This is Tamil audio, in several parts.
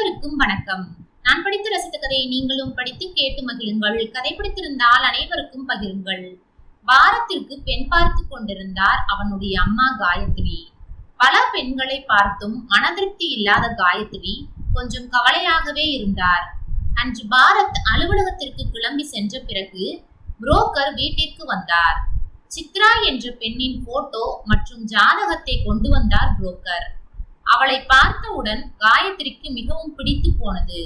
அனைவருக்கும் வணக்கம். நான் படித்து ரசித்த கதையை நீங்களும் படித்து கேட்டு மகிழுங்கள். கதை பிடித்திருந்தால் அனைவருக்கும் பகிருங்கள். பாரத்திற்கு பெண் பார்த்து கொண்டிருந்தார் அவனுடைய அம்மா காயத்ரி. பல பெண்களை பார்த்தும் மனதிருப்தி இல்லாத காயத்ரி கொஞ்சம் கவலையாகவே இருந்தார். அன்று பாரத் அலுவலகத்திற்கு கிளம்பி சென்ற பிறகு புரோக்கர் வீட்டிற்கு வந்தார். சித்ரா என்ற பெண்ணின் போட்டோ மற்றும் ஜாதகத்தை கொண்டு வந்தார் புரோக்கர். அவளை பார்த்தவுடன் காயத்ரிக்கு மிகவும் பிடித்து போனது.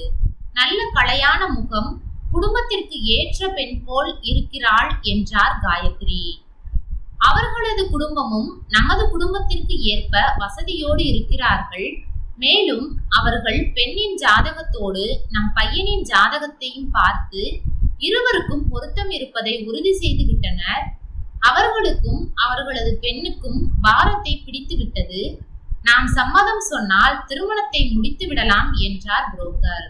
நல்ல களையான முகம், குடும்பத்திற்கு ஏற்ற பெண் போல் இருக்கிறாள் என்றார் காயத்ரி. அவர்களது குடும்பமும் நமது குடும்பத்திற்கு ஏற்ப வசதியோடு இருக்கிறார்கள். மேலும் அவர்கள் பெண்ணின் ஜாதகத்தோடு நம் பையனின் ஜாதகத்தையும் பார்த்து இருவருக்கும் பொருத்தம் இருப்பதை உறுதி செய்து விட்டனர். அவர்களுக்கும் அவர்களது பெண்ணுக்கும் பாரத்தை பிடித்து விட்டது. நாம் சம்மதம் சொன்னால் திருமணத்தை முடித்து விடலாம் என்றார் புரோக்கர்.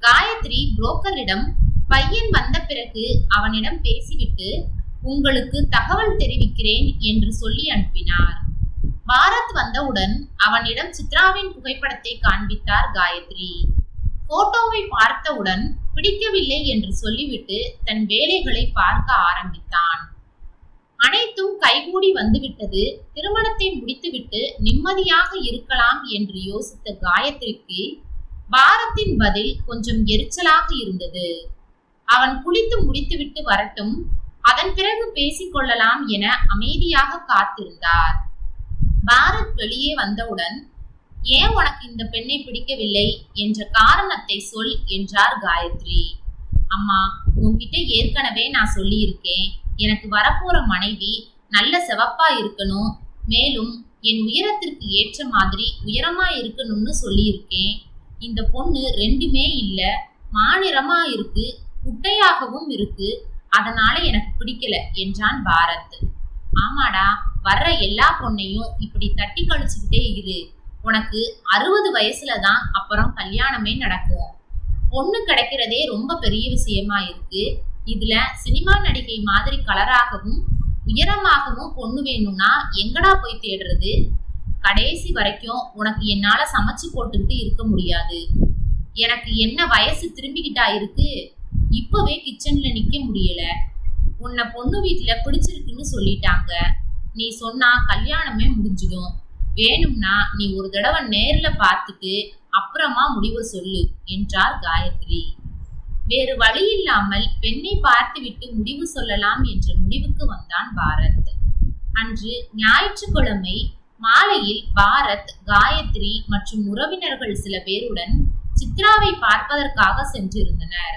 காயத்ரி புரோக்கரிடம் பையன் வந்த பிறகு அவனிடம் பேசிவிட்டு உங்களுக்கு தகவல் தெரிவிக்கிறேன் என்று சொல்லி அனுப்பினார். பாரத் வந்தவுடன் அவனிடம் சித்ராவின் புகைப்படத்தை காண்பித்தார் காயத்ரி. போட்டோவை பார்த்தவுடன் பிடிக்கவில்லை என்று சொல்லிவிட்டு தன் வேலைகளை பார்க்க ஆரம்பித்தான். அனைத்தும் கைகூடி வந்துவிட்டது. திருமணத்தை முடித்துவிட்டு நிம்மதியாக இருக்கலாம் என்று யோசித்த காயத்ரிக்கு பாரத்தின் பதில் கொஞ்சம் எரிச்சலாக இருந்தது. அவன் குளித்து முடித்துவிட்டு வரட்டும், அதன் பிறகு பேசிக்கொள்ளலாம் என அமைதியாக காத்திருந்தார். பாரத் வெளியே வந்தவுடன் ஏன் உனக்கு இந்த பெண்ணை பிடிக்கவில்லை என்ற காரணத்தை சொல் என்றார் காயத்ரி. அம்மா, உன்கிட்ட ஏற்கனவே நான் சொல்லியிருக்கேன், எனக்கு வரப்போற மனைவி நல்ல சிவப்பா இருக்கணும், மேலும் என் உயரத்திற்கு ஏற்ற மாதிரி உயரமா இருக்கணும்னு சொல்லியிருக்கேன். இந்த பொண்ணு ரெண்டுமே இல்ல, மாநிறமா இருக்கு, குட்டையாகவும் இருக்கு, அதனால எனக்கு பிடிக்கல என்றான் பாரத். ஆமாடா, வர்ற எல்லா பொண்ணையும் இப்படி தட்டி கழிச்சுக்கிட்டே இரு, உனக்கு 60 வயசுலதான் அப்புறம் கல்யாணமே நடக்கும். பொண்ணு கிடைக்கிறதே ரொம்ப பெரிய விஷயமா இருக்கு. இதுல சினிமா நடிகை மாதிரி கலராகவும் உயரமாகவும் பொண்ணு வேணும்னா எங்கடா போய் தேடுறது? கடைசி வரைக்கும் உனக்கு என்னால சமைச்சு போட்டுக்கிட்டு இருக்க முடியாது. எனக்கு என்ன வயசு திரும்பிக்கிட்டா இருக்கு, இப்பவே கிச்சன்ல நிக்க முடியல. உன்னை பொண்ணு வீட்டுல பிடிச்சிருக்குன்னு சொல்லிட்டாங்க. நீ சொன்னா கல்யாணமே முடிஞ்சிடும். வேணும்னா நீ ஒரு தடவை நேர்ல பார்த்துட்டு அப்புறமா முடிவை சொல்லு என்றார் காயத்ரி. வேறு வழி இல்லாமல் பெண்ணை பார்த்துவிட்டு முடிவு சொல்லலாம் என்ற முடிவுக்கு வந்தான் பாரத். அன்று ஞாயிற்றுக்கிழமை மாலையில் பாரத், காயத்ரி மற்றும் உறவினர்கள் சில பேருடன் சித்ராவை பார்ப்பதற்காக சென்றிருந்தனர்.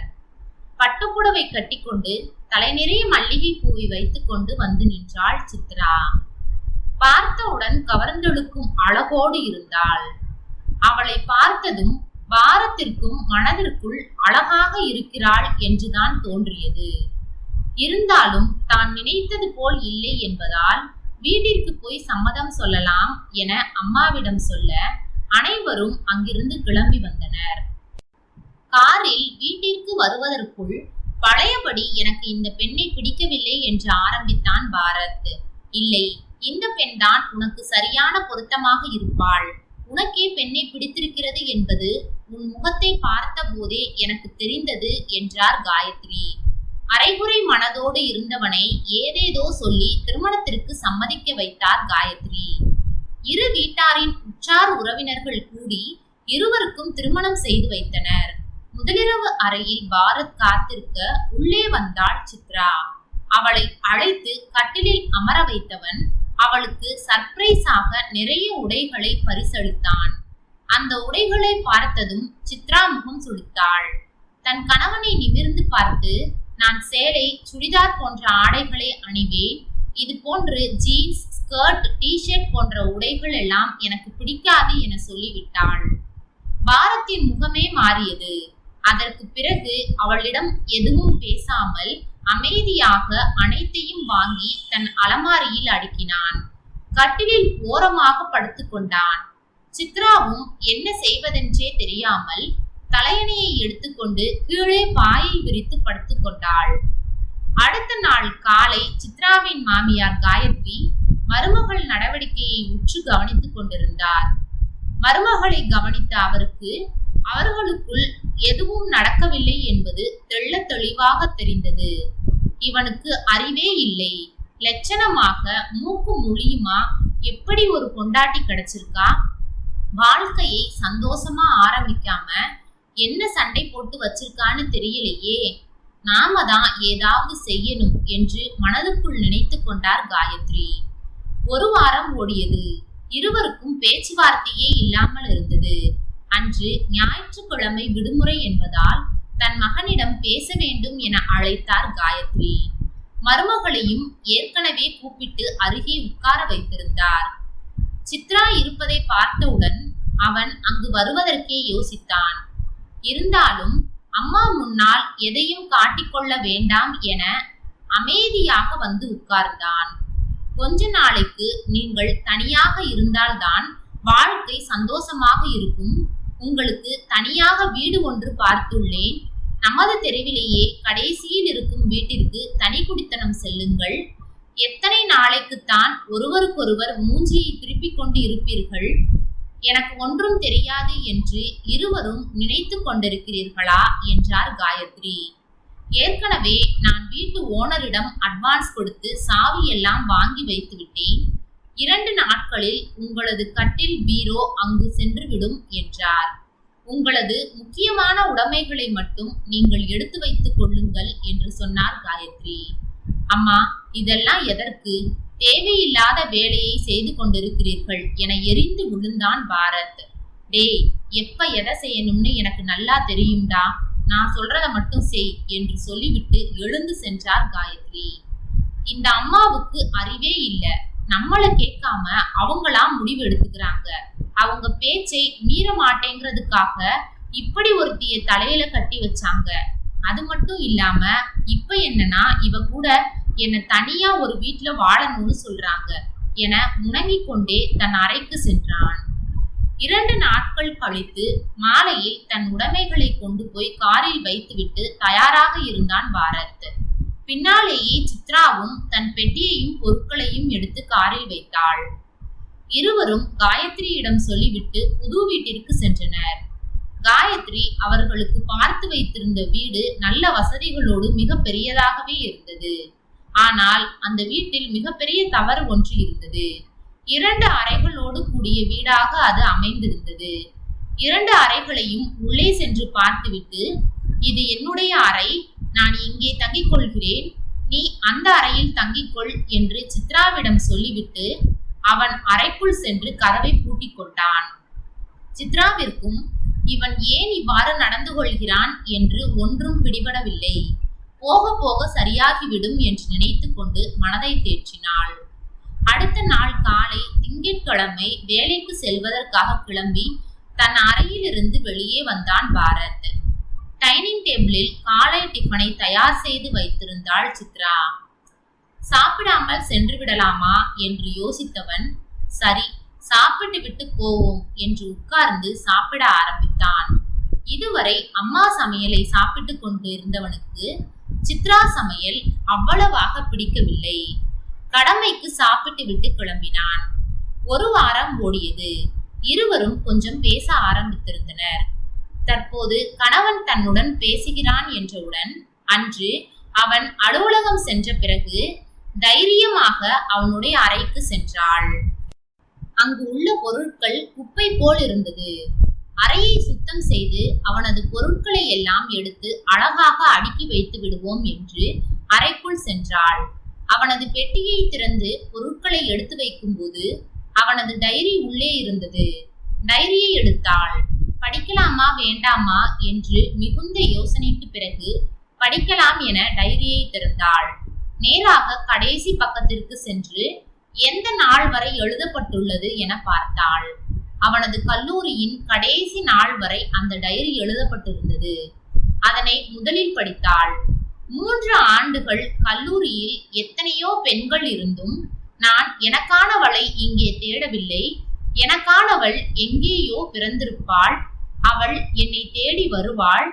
பட்டுப்புடவை கட்டிக்கொண்டு தலை நிறைய மல்லிகை பூவை வைத்துக் கொண்டு வந்து நின்றாள் சித்ரா. பார்த்தவுடன் கவர்ந்தெழுக்கும் அழகோடு இருந்தாள். அவளை பார்த்ததும் பாரத்திற்கும் மனதிற்குள் அழகாக இருக்கிறாள் என்றுதான் தோன்றியது. இருந்தாலும் தான் நினைத்தது போல் இல்லை என்பதால் வீட்டிற்கு போய் சம்மதம் சொல்லலாம் என அம்மாவிடம் சொல்ல அனைவரும் அங்கிருந்து கிளம்பி வந்தனர். காரில் வீட்டிற்கு வருவதற்குள் பழையபடி எனக்கு இந்த பெண்ணை பிடிக்கவில்லை என்று ஆரம்பித்தான் பாரத். இல்லை, இந்த பெண் தான் உனக்கு சரியான பொருத்தமாக இருப்பாள். உனக்கே பெண்ணை பிடித்திருக்கிறது என்பது உன் முகத்தை பார்த்த போதே எனக்கு தெரிந்தது என்றார் காயத்ரி. அரைகுறை மனதோடு இருந்தவனை ஏதேதோ சொல்லி திருமணத்திற்கு சம்மதிக்க வைத்தார் காயத்ரி. இரு வீட்டாரின் உற்றார் உறவினர்கள் கூடி இருவருக்கும் திருமணம் செய்து வைத்தனர். முதலிரவு அறையில் பாரத் காத்திருக்க உள்ளே வந்தாள் சித்ரா. அவளை அழைத்து கட்டிலில் அமர வைத்தவன் அவளுக்கு சர்ப்ரைஸாக நிறைய உடைகளை பரிசளித்தான். அந்த உடைகளை பார்த்ததும் சித்ரா முகம் சுளித்தாள். தன் கணவனை நிமிர்ந்து பார்த்து, நான் சேலை, சுடிதார் போன்ற ஆடைகளை அணிவேன், இது போன்று ஜீன்ஸ், ஸ்கர்ட், டிஷர்ட் போன்ற உடைகள் எல்லாம் எனக்கு பிடிக்காது என சொல்லிவிட்டாள். பாரத்தின் முகமே மாறியது. அதற்கு பிறகு அவளிடம் எதுவும் பேசாமல் அமைதியாக அனைத்தையும் வாங்கி தன் அலமாரியில் அடுக்கினான். கட்டிலில் ஓரமாக படுத்து கொண்டான். சித்ராவும் என்ன செய்வதென்றே தெரியாமல் தலையணையை எடுத்துக்கொண்டு கீழே பாயை விரித்து படுத்து கொண்டாள். அடுத்த நாள் காலை சித்ராவின் மாமியார் காயத்ரி மருமகள் நடவடிக்கையை உற்று கவனித்துக் கொண்டிருந்தார். மருமகளை கவனித்த அவருக்கு அவர்களுக்குள் எதுவும் நடக்கவில்லை என்பது தெள்ளத் தெளிவாக தெரிந்தது. இவனுக்கு அறிவே இல்லை. லட்சணமாக மூக்கு மொழியுமா எப்படி ஒரு பொண்டாட்டி கிடைச்சிருக்கா? வாழ்க்கையை சந்தோஷமா ஆரம்பிக்காம என்ன சண்டை போட்டு வச்சிருக்கான்னு தெரியலையே. நாம தான் ஏதாவது செய்யணும் என்று மனதுக்குள் நினைத்து கொண்டார் காயத்ரி. ஒரு வாரம் ஓடியது. இருவருக்கும் பேச்சுவார்த்தையே இல்லாமல் இருந்தது. அன்று ஞாயிற்றுக்கிழமை விடுமுறை என்பதால் தன் மகனிடம் பேச வேண்டும் என அழைத்தார் காயத்ரி. மருமகளையும் ஏற்கனவே கூப்பிட்டு அருகே உட்கார வைத்திருந்தார். சித்ரா இருப்பதை பார்த்தவுடன் அவன் அங்கு வருவதற்கே யோசித்தான். இருந்தாலும் அம்மா முன்னால் எதையும் காட்டிக்கொள்ள வேண்டாம் என அமைதியாக வந்து உட்கார்ந்தான். கொஞ்ச நாளைக்கு நீங்கள் தனியாக இருந்தால்தான் வாழ்க்கை சந்தோஷமாக இருக்கும். உங்களுக்கு தனியாக வீடு ஒன்று பார்த்துள்ளேன். நமது தெருவிலேயே கடைசியில் இருக்கும் வீட்டிற்கு தனி குடித்தனம் செல்லுங்கள். எத்தனை நாளைக்குத்தான் ஒருவருக்கொருவர் மூஞ்சியை திருப்பிக் கொண்டு இருப்பீர்கள்? எனக்கு ஒன்றும் தெரியாது என்று இருவரும் நினைத்து கொண்டிருக்கிறீர்களா என்றார் காயத்ரி. ஏற்கனவே நான் வீட்டு ஓனரிடம் அட்வான்ஸ் கொடுத்து சாவி எல்லாம் வாங்கி வைத்து விட்டேன். 2 நாட்களில் உங்களது கட்டில் பீரோ அங்கு சென்றுவிடும் என்றார். உங்களது முக்கியமான உடைமைகளை மட்டும் நீங்கள் எடுத்து வைத்துக் கொள்ளுங்கள் என்று சொன்னார் காயத்ரி. அம்மா, இதெல்லாம் எதற்கு? தேவையில்லாத வேலையை செய்து கொண்டிருக்கிறீர்கள் என எரிந்து விழுந்தான் பாரத். டேய், எப்ப எதை செய்யணும்னு எனக்கு நல்லா தெரியும்டா. நான் சொல்றத மட்டும் செய் என்று சொல்லிவிட்டு எழுந்து சென்றார் காயத்ரி. இந்த அம்மாவுக்கு அறிவே இல்ல. நம்மள கேட்காம அவங்களா முடிவு எடுத்துக்கிறாங்க. அவங்க பேச்சை மீற மாட்டேங்கிறதுக்காக இப்படி ஒருத்திய தலையில கட்டி வச்சாங்க. அது மட்டும் இல்லாம இப்ப என்னன்னா இவ கூட என்ன தனியா ஒரு வீட்டுல வாழணும்னு சொல்றாங்க என முணங்கிக் கொண்டே தன் அறைக்கு சென்றான். 2 நாட்கள் கழித்து மாலையில் தன் உடைமைகளை கொண்டு போய் காரில் வைத்துவிட்டு தயாராக இருந்தான் பாரத். பின்னாலேயே சித்ராவும் தன் பெட்டியையும் பொருட்களையும் எடுத்து காரில் வைத்தாள். இருவரும் காயத்ரியிடம் சொல்லிவிட்டு புது வீட்டிற்கு சென்றனர். காயத்ரி அவர்களுக்கு பார்த்து வைத்திருந்த வீடு நல்ல வசதிகளோடு மிக பெரியதாகவே இருந்தது. ஆனால் அந்த வீட்டில் மிகப்பெரிய தவறு ஒன்று இருந்தது. 2 அறைகளோடு கூடிய வீடாக அது அமைந்திருந்தது. 2 அறைகளையும் உள்ளே சென்று பார்த்துவிட்டு, இது என்னுடைய அறை, நான் இங்கே தங்கிக் கொள்கிறேன், நீ அந்த அறையில் தங்கிக்கொள் என்று சித்ராவிடம் சொல்லிவிட்டு அவன் அறைக்குள் சென்று கதவை பூட்டிக் கொண்டான். சித்ராவிற்கும் இவன் ஏன் இவ்வாறு நடந்து கொள்கிறான் என்று ஒன்றும் பிடிபடவில்லை. போக போக சரியாகிவிடும் என்று நினைத்து கொண்டு மனதை தேற்றினாள். அடுத்த நாள் காலை திங்கட்கிழமை வேலைக்கு செல்வதற்காக கிளம்பி தன் அறையிலிருந்து வெளியே வந்தான் பாரத். டைனிங் டேபிளில் காலை டிஃபனை தயார் செய்து வைத்திருந்தாள் சித்ரா. சாப்பிடாமல் சென்று விடலாமா என்று யோசித்தவன், சரி சாப்பிட்டு விட்டு போவோம் என்று உட்கார்ந்து சாப்பிட ஆரம்பித்தான். இதுவரை அம்மா சமையலை சாப்பிட்டு கொண்டு இருந்தவனுக்கு சித்ரா சமையல் அவ்வளவாக பிடிக்கவில்லை. கடமைக்கு சாப்பிட்டு விட்டு கிளம்பினான். 1 வாரம் ஓடியது. இருவரும் கொஞ்சம் பேச ஆரம்பித்திருந்தனர். தற்போது கணவன் தன்னுடன் பேசுகிறான் என்றவுடன் அன்று அவன் அலுவலகம் சென்ற பிறகு தைரியமாக அவனுடைய அறைக்கு சென்றாள். அங்கு உள்ள பொருட்கள் குப்பை போல் இருந்தது. அறையை சுத்தம் செய்து அவனது பொருட்களை எல்லாம் எடுத்து அழகாக அடுக்கி வைத்து விடுவோம் என்று அறைக்குள் சென்றாள். அவனது பெட்டியை திறந்து பொருட்களை எடுத்து வைக்கும் போது அவனது டைரி உள்ளே இருந்தது. டைரியை எடுத்தாள். படிக்கலாமா வேண்டாமா என்று மிகுந்த யோசனைக்கு பிறகு படிக்கலாம் என டைரியை திறந்தாள். நேராக கடைசி பக்கத்திற்கு சென்று எந்த நாள் வரை எழுதப்பட்டுள்ளது என பார்த்தாள். அவனது கல்லூரியின் கடைசி நாள் வரை அந்த டைரி எழுதப்பட்டிருந்தது. அதனை முதலில் படித்தாள். 3 ஆண்டுகள் கல்லூரியில் எத்தனையோ பெண்கள் இருந்தும் நான் எனக்கானவளை இங்கே தேடவில்லை. எனக்கானவள் எங்கேயோ பிறந்திருப்பாள். அவள் என்னை தேடி வருவாள்.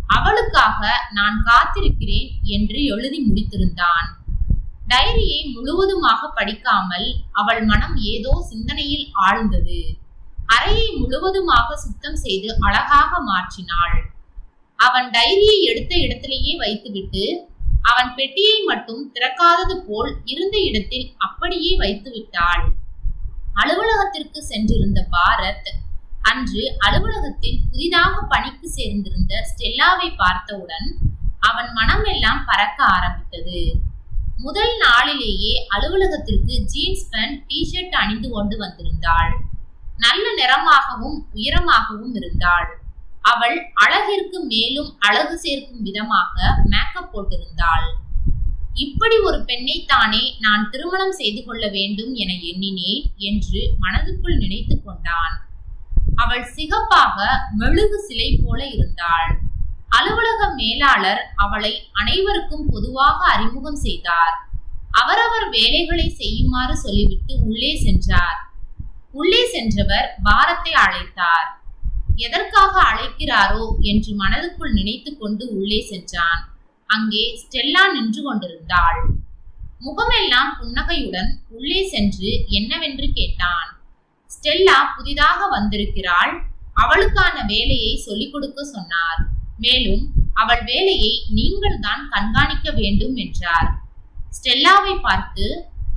அவளுக்காக நான் காத்திருக்கிறேன் என்று எழுதி முடித்திருந்தான். டைரியை முழுவதுமாக படிக்காமல் அவள் மனம் ஏதோ சிந்தனையில் ஆழ்ந்தது. அறையை முழுவதுமாக சுத்தம் செய்து அழகாக மாற்றினாள். அவன் டைரியை எடுத்த இடத்திலேயே வைத்துவிட்டு அவன் பெட்டியை மட்டும் திறக்காதது போல் இருந்த இடத்தில் அப்படியே வைத்து விட்டாள். அலுவலகத்திற்கு சென்றிருந்த பாரத் அன்று அலுவலகத்தில் புதிதாக பணிக்கு சேர்ந்திருந்த ஸ்டெல்லாவை பார்த்தவுடன் அவன் மனம் எல்லாம் பறக்க ஆரம்பித்தது. முதல் நாளிலேயே அலுவலகத்திற்கு ஜீன்ஸ் பேண்ட், டிஷர்ட் அணிந்து கொண்டு வந்திருந்தாள். நல்ல நிறமாகவும் உயரமாகவும் இருந்தாள். அவள் அழகிற்கு மேலும் அழகு சேர்க்கும் விதமாக மேக்கப் போட்டிருந்தாள். இப்படி ஒரு பெண்ணைத்தானே நான் திருமணம் செய்து கொள்ள வேண்டும் என எண்ணினேன் என்று மனதுக்குள் நினைத்து கொண்டான். அவள் சிகப்பாக மெழுகு சிலை போல இருந்தாள். அலுவலக மேலாளர் அவளை அனைவருக்கும் பொதுவாக அறிமுகம் செய்தார். அவரவர் வேலைகளை செய்யுமாறு சொல்லிவிட்டு உள்ளே சென்றார். உள்ளே சென்றவர் பாரத்தை அழைத்தார். எதற்காக அழைக்கிறாரோ என்று மனதுக்குள் நினைத்து கொண்டு உள்ளே சென்றான். அங்கே ஸ்டெல்லா நின்று கொண்டிருந்தாள். முகமெல்லாம் புன்னகையுடன் உள்ளே சென்று என்னவென்று கேட்டான். ஸ்டெல்லா புதிதாக வந்திருக்கிறாள், அவளுக்கான வேலையை சொல்லிக் கொடுக்க சொன்னார். மேலும் அவள் வேலையை நீங்கள் தான் கண்காணிக்க வேண்டும் என்றார். ஸ்டெல்லாவை பார்த்து,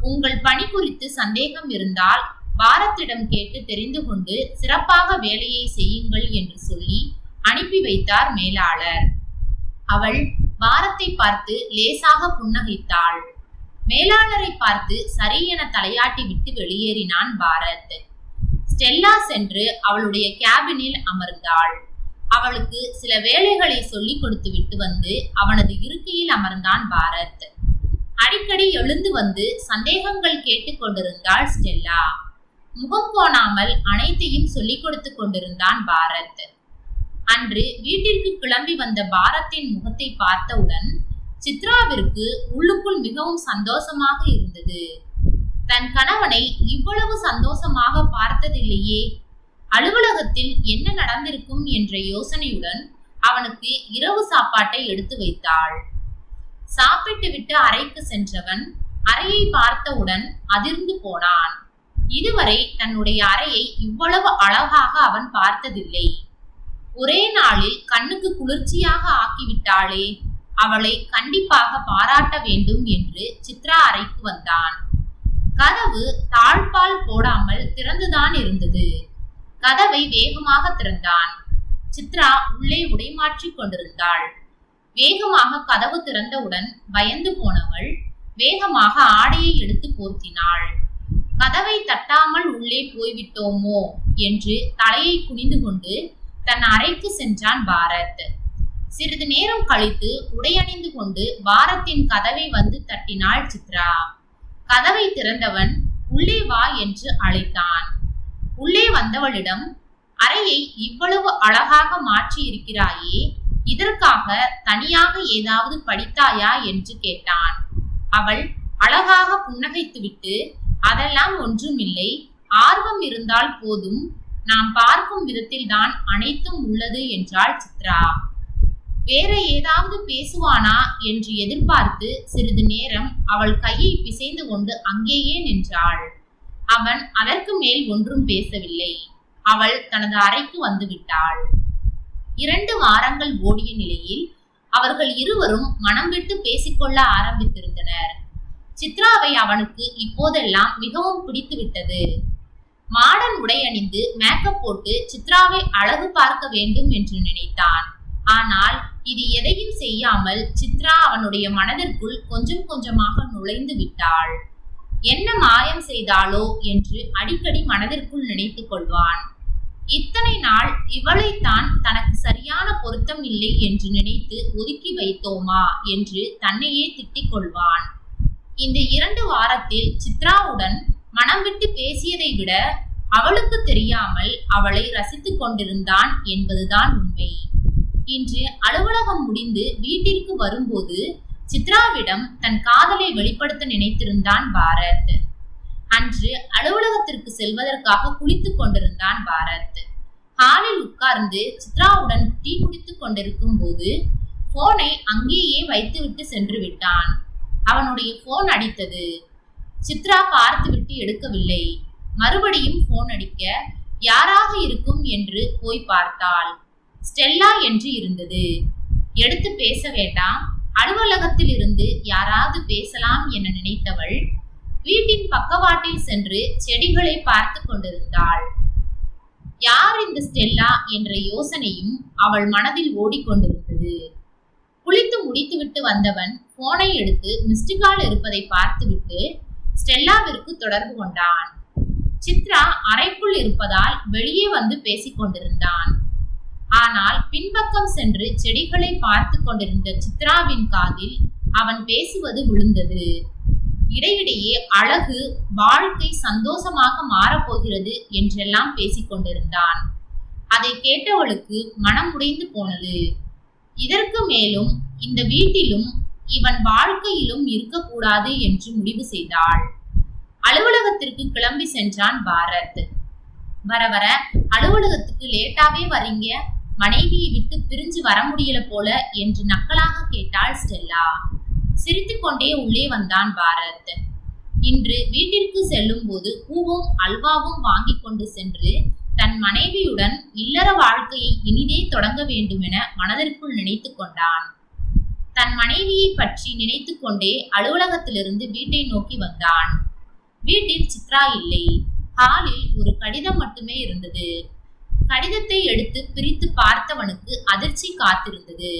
உங்கள் பணி குறித்து சந்தேகம் இருந்தால் பாரத்திடம் கேட்டு தெரிந்து கொண்டு சிறப்பாக வேலையை செய்யுங்கள் என்று சொல்லி அனுப்பி வைத்தார் மேலாளர். அவள் பாரத்தை பார்த்து லேசாக புன்னகைத்தாள். மேலாளரை பார்த்து சரி என தலையாட்டி விட்டு வெளியேறினான் பாரத். ஸ்டெல்லா சென்று அவளுடைய கேபினில் அமர்ந்தாள். அவளுக்கு சில வேலைகளை சொல்லிக் கொடுத்து விட்டு வந்து அவனது இருக்கையில் அமர்ந்தான் பாரத். அடிக்கடி எழுந்து வந்து சந்தேகங்கள் கேட்டுக் கொண்டிருந்தாள் ஸ்டெல்லா. முகம் கோணாமல் அனைத்தையும் சொல்லிக் கொடுத்து கொண்டிருந்தான் பாரத். அன்று வீட்டிற்கு கிளம்பி வந்த பாரத்தின் முகத்தை பார்த்தவுடன் சித்ராவிற்கு உள்ளுக்குள் மிகவும் சந்தோஷமாக இருந்தது. தன் கணவனை இவ்வளவு சந்தோஷமாக பார்த்ததில்லையே. அலுவலகத்தில் என்ன நடந்திருக்கும் என்ற யோசனையுடன் அவனுக்கு இரவு சாப்பாட்டை எடுத்து வைத்தாள். சாப்பிட்டு விட்டு அறைக்கு சென்றவன் அறையை பார்த்தவுடன் அதிர்ந்து போனான். இதுவரை தன்னுடைய அறையை இவ்வளவு அழகாக அவன் பார்த்ததில்லை. ஒரே நாளில் கண்ணுக்கு குளிர்ச்சியாக ஆக்கிவிட்டாளே, அவளை கண்டிப்பாக பாராட்ட வேண்டும் என்று சித்ரா அறைக்கு வந்தான். கதவு தாழ்பால் போடாமல் திறந்துதான் இருந்தது. கதவை வேகமாக திறந்தான். சித்ரா உள்ளே உடைமாற்றிக் கொண்டிருந்தாள். வேகமாக கதவு திறந்தவுடன் பயந்து போனவள் வேகமாக ஆடையை எடுத்து போர்த்தினாள். கதவை தட்டாமல் உள்ளே போய்விட்டோமோ என்று தலையை குனிந்து கொண்டு தன் அறைக்கு சென்றான் பாரத். சிறிது நேரம் கழித்து உடையணிந்து கொண்டு பாரத்தின் கதவை வந்து தட்டினாள் சித்ரா. கதவை திறந்தவன் உள்ளே வா என்று அழைத்தான். உள்ளே வந்தவளிடம், அறையை இவ்வளவு அழகாக மாற்றி இருக்கிறாயே, இதற்காக தனியாக ஏதாவது படித்தாயா என்று கேட்டான். அவள் அழகாக புன்னகைத்துவிட்டு, அதெல்லாம் ஒன்றுமில்லை, ஆர்வம் இருந்தால் போதும், நாம் பார்க்கும் விதத்தில் தான் அனைத்தும் உள்ளது என்றாள் சித்ரா. வேற ஏதாவது பேசுவானா என்று எதிர்பார்த்து சிறிது நேரம் அவள் கையை பிசைந்து கொண்டு அங்கேயே நின்றாள். அவன் அதற்கு மேல் ஒன்றும் பேசவில்லை. அவள் தனது அறைக்கு வந்து விட்டாள். 2 வாரங்கள் ஓடிய நிலையில் அவர்கள் இருவரும் மனம் விட்டு பேசிக்கொள்ள ஆரம்பித்திருந்தனர். சித்ராவை அவனுக்கு இப்போதெல்லாம் மிகவும் பிடித்து விட்டது. மாடர்ன் உடை அணிந்து மேக்கப் போட்டு சித்ராவை அழகு பார்க்க வேண்டும் என்று நினைத்தான். ஆனால் இது எதையும் செய்யாமல் சித்ரா அவனுடைய மனதிற்குள் கொஞ்சம் கொஞ்சமாக நுழைந்து விட்டாள். என்ன மாயம் செய்தாளோ என்று அடிக்கடி மனதிற்குள் நினைத்துக் கொள்வான். இத்தனை நாள் இவளைத்தான் தனக்கு சரியான பொருத்தம் இல்லை என்று நினைத்து ஒதுக்கி வைத்தோமா என்று தன்னையே திட்டிக் கொள்வான். இந்த 2 வாரத்தில் சித்ராவுடன் மனம் விட்டு பேசியதை விட அவளுக்கு தெரியாமல் அவளை ரசித்துக் கொண்டிருந்தான் என்பதுதான் உண்மை. இன்று அலுவலகம் முடிந்து வீட்டிற்கு வரும்போது சித்ராவிடம் தன் காதலை வெளிப்படுத்த நினைத்திருந்தான் பாரத். அன்று அலுவலகத்திற்கு செல்வதற்காக குளித்துக் கொண்டிருந்தான் பாரத். ஹாலில் உட்கார்ந்து சித்ராவுடன் டீ குடித்துக் கொண்டிருக்கும் போது போனை அங்கேயே வைத்துவிட்டு சென்று விட்டான். அவனுடைய போன் அடித்தது. சித்ரா பார்த்துவிட்டு எடுக்கவில்லை. மறுபடியும் போன் அடிக்க யாராக இருக்கும் என்று போய் பார்த்தாள். ஸ்டெல்லா என்று இருந்தது. எடுத்து பேச வேண்டாம், அலுவலகத்தில் இருந்து யாராவது பேசலாம் என நினைத்தவள் வீட்டின் பக்கவாட்டில் சென்று செடிகளை பார்த்து கொண்டிருந்தாள். யார் இந்த ஸ்டெல்லா என்ற யோசனையும் அவள் மனதில் ஓடிக்கொண்டிருந்தது. குளித்து முடித்துவிட்டு வந்தவன் போனை எடுத்து மிஸ்டு கால் இருப்பதை பார்த்துவிட்டு ஸ்டெல்லாவிற்கு தொடர்பு கொண்டான். சித்ரா அறைக்குள் இருப்பதால் வெளியே வந்து பேசிக் கொண்டிருந்தான். ஆனால் பின்பக்கம் சென்று செடிகளை பார்த்து கொண்டிருந்த சித்ராவின் காதில் அவன் பேசுவது விழுந்தது. இடையிடையே அழகு, வாழ்க்கை சந்தோஷமாக மாறப்போகிறது என்றெல்லாம் பேசிக் கொண்டிருந்தான். அதை கேட்டவளுக்கு மனம் உடைந்து போனது. இதற்கு மேலும் இந்த வீட்டிலும் இவன் வாழ்க்கையிலும் இருக்கக்கூடாது என்று முடிவு செய்தாள். அலுவலகத்திற்கு கிளம்பி சென்றான் பாரத். வர வர அலுவலகத்துக்கு லேட்டாவே வரீங்க, மனைவியை விட்டு பிரிஞ்சு வர முடியல போல என்று நக்கலாக கேட்டாள் ஸ்டெல்லா. சிரித்துக்கொண்டே உள்ளே வந்தான் பாரத். இன்று வீட்டிற்கு செல்லும் போது பூவும் அல்வாவும் வாங்கி கொண்டு சென்று தன் மனைவியுடன் இல்லற வாழ்க்கையை இனிதே தொடங்க வேண்டுமென மனதிற்குள் நினைத்து கொண்டான். தன் மனைவியை பற்றி நினைத்து கொண்டே அலுவலகத்திலிருந்து வீட்டை நோக்கி வந்தான். வீட்டில் சித்ரா இல்லை. ஹாலில் ஒரு கடிதம் மட்டுமே இருந்தது. கடிதத்தை எடுத்து பிரித்து பார்த்தவனுக்கு அதிர்ச்சி காத்திருந்தது.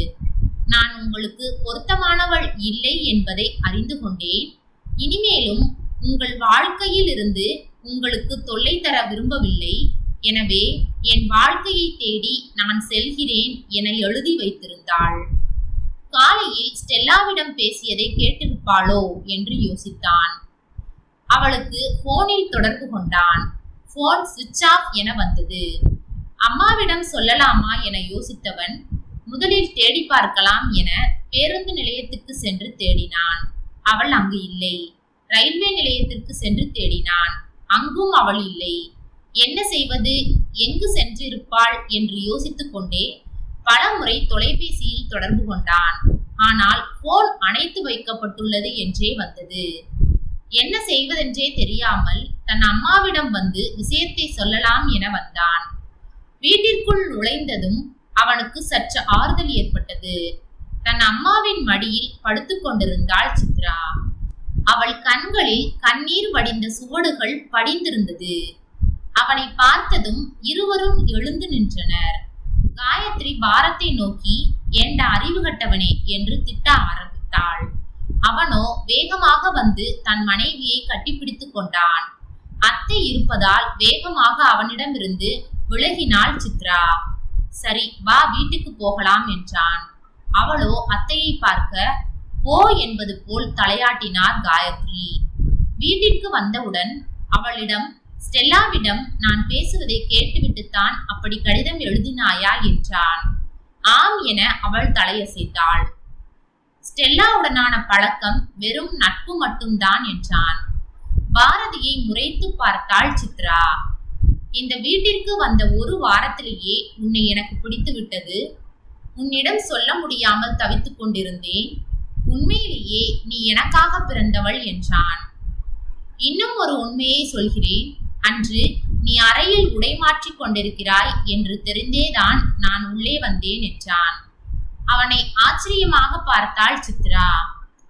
நான் உங்களுக்கு பொருத்தமானவள் இல்லை என்பதை அறிந்து கொண்டேன். இனிமேலும் உங்கள் வாழ்க்கையில் இருந்து உங்களுக்கு தொல்லை தர விரும்பவில்லை. எனவே என் வாழ்க்கையை தேடி நான் செல்கிறேன் என எழுதி வைத்திருந்தாள். காலையில் ஸ்டெல்லாவிடம் பேசியதை கேட்டிருப்பாளோ என்று யோசித்தான். அவளுக்கு போனில் தொடர்பு கொண்டான். போன் சுவிட்ச் ஆஃப் என வந்தது. அம்மாவிடம் சொல்லலாமா என யோசித்தவன் முதலில் தேடி பார்க்கலாம் என பேருந்து நிலையத்துக்கு சென்று தேடினான். அவள் அங்கு இல்லை. ரயில்வே நிலையத்திற்கு சென்று தேடினான். அங்கும் அவள் இல்லை. என்ன செய்வது, எங்கு சென்றிருப்பாள் என்று யோசித்துக் கொண்டே பல முறை தொலைபேசியில் தொடர்பு கொண்டான். ஆனால் போன் அணைத்து வைக்கப்பட்டுள்ளது என்றே வந்தது. என்ன செய்வதென்றே தெரியாமல் தன் அம்மாவிடம் வந்து விஷயத்தை சொல்லலாம் என வந்தான். வீட்டிற்குள் நுழைந்ததும் அவனுக்கு சற்று ஆறுதல் ஏற்பட்டது. தன் அம்மாவின் மடியில் படுத்துக் கொண்டிருந்தாள் சித்ரா. அவள் கண்களில் கண்ணீர் வடிந்த சுவடுகள் படிந்திருந்தது. அவனை பார்த்ததும் இருவரும் எழுந்து நின்றனர். காயத்ரி பாரத்தை நோக்கி ஏண்ட அறிவு கட்டவனே என்று திட்ட ஆரம்பித்தாள். அவனோ வேகமாக வந்து தன் மனைவியை கட்டிப்பிடித்துக் கொண்டான். அத்தை இருப்பதால் வேகமாக அவனிடமிருந்து விலகினாள் சித்ரா. சரி வா, வீட்டுக்கு போகலாம் என்றான். அவளோ அத்தையை பார்க்க போ என்பது போல் தலையாட்டினார் காயத்ரி. வீட்டிற்கு வந்தவுடன் அவளிடம் ஸ்டெல்லாவிடம் நான் பேசுவதை கேட்டுவிட்டுத்தான் அப்படி கடிதம் எழுதினாயா என்றான். ஆம் என அவள் தலையசைத்தாள். ஸ்டெல்லாவுடனான பழக்கம் வெறும் நட்பு மட்டும்தான் என்றான். பாரதியை முறைத்து பார்த்தாள் சித்ரா. இந்த வீட்டிற்கு வந்த ஒரு வாரத்திலேயே உன்னை எனக்கு பிடித்து விட்டது. உன்னிடம் சொல்ல முடியாமல் தவித்துக் கொண்டிருந்தேன். உண்மையிலேயே நீ எனக்காக பிறந்தவள் என்றான். இன்னும் ஒரு உண்மையை சொல்கிறேன். அன்று நீ அறையில் உடை மாற்றிக் கொண்டிருக்கிறாய் என்று தெரிந்தேதான் நான் உள்ளே வந்தேன் என்றான். அவனை ஆச்சரியமாக பார்த்தாள் சித்ரா.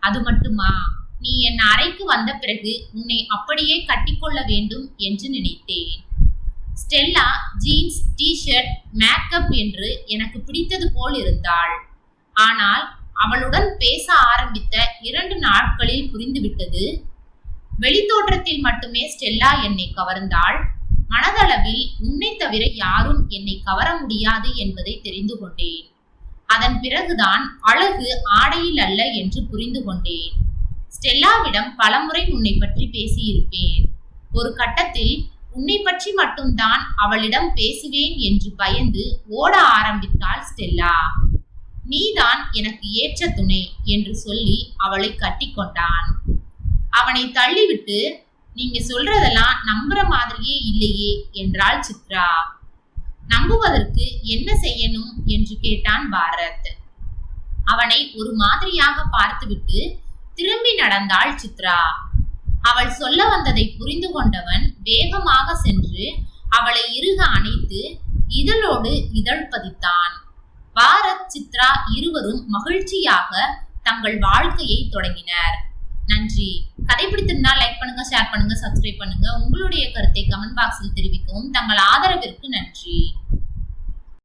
அது மட்டுமா, நீ என் அறைக்கு வந்த பிறகு உன்னை அப்படியே கட்டிக்கொள்ள வேண்டும் என்று நினைத்தேன். ஸ்டெல்லா ஜீன்ஸ், டி-ஷர்ட், மேக்கப் என்று எனக்கு பிடித்தது போல் இருந்தாள். ஆனால் அவளுடன் பேச ஆரம்பித்த 2 நாட்களில் புரிந்துவிட்டது. வெளித்தோற்றத்தில் மட்டுமே ஸ்டெல்லா என்னை கவர்ந்தாள். மனதளவில் உன்னை தவிர யாரும் என்னை கவர முடியாது என்பதை தெரிந்து கொண்டேன். அதன் பிறகுதான் அழகு ஆடையில் அல்ல என்று புரிந்து கொண்டேன். ஸ்டெல்லாவிடம் பலமுறை உன்னை பற்றி பேசியிருப்பேன். ஒரு கட்டத்தில் உன்னை பற்றி மட்டும்தான் அவளிடம் பேசுவேன் என்று பயந்து ஓட ஆரம்பித்தாள் ஸ்டெல்லா. நீதான் எனக்கு ஏற்ற துணை என்று சொல்லி அவளை கட்டிக்கொண்டான். அவனை தள்ளிவிட்டு நீங்க சொல்றதெல்லாம் நம்புற மாதிரியே இல்லையே என்றாள் சித்ரா. நம்புவதற்கு என்ன செய்யணும் என்று கேட்டான் பாரத். அவனை ஒரு மாதிரியாக பார்த்துவிட்டு திரும்பி நடந்தாள் சித்ரா. அவள் சொல்ல வந்ததை புரிந்து கொண்டவன் வேகமாக சென்று அவளை இறுக அணைத்து இதழோடு இதழ் பதித்தான். பாரத், சித்ரா இருவரும் மகிழ்ச்சியாக தங்கள் வாழ்க்கையை தொடங்கினர். நன்றி. கதை பிடித்திருந்தால் லைக் பண்ணுங்க, ஷேர் பண்ணுங்க, சப்ஸ்கிரைப் பண்ணுங்க. உங்களுடைய கருத்தை கமெண்ட் பாக்ஸில் தெரிவிக்கவும். தங்கள் ஆதரவிற்கு நன்றி.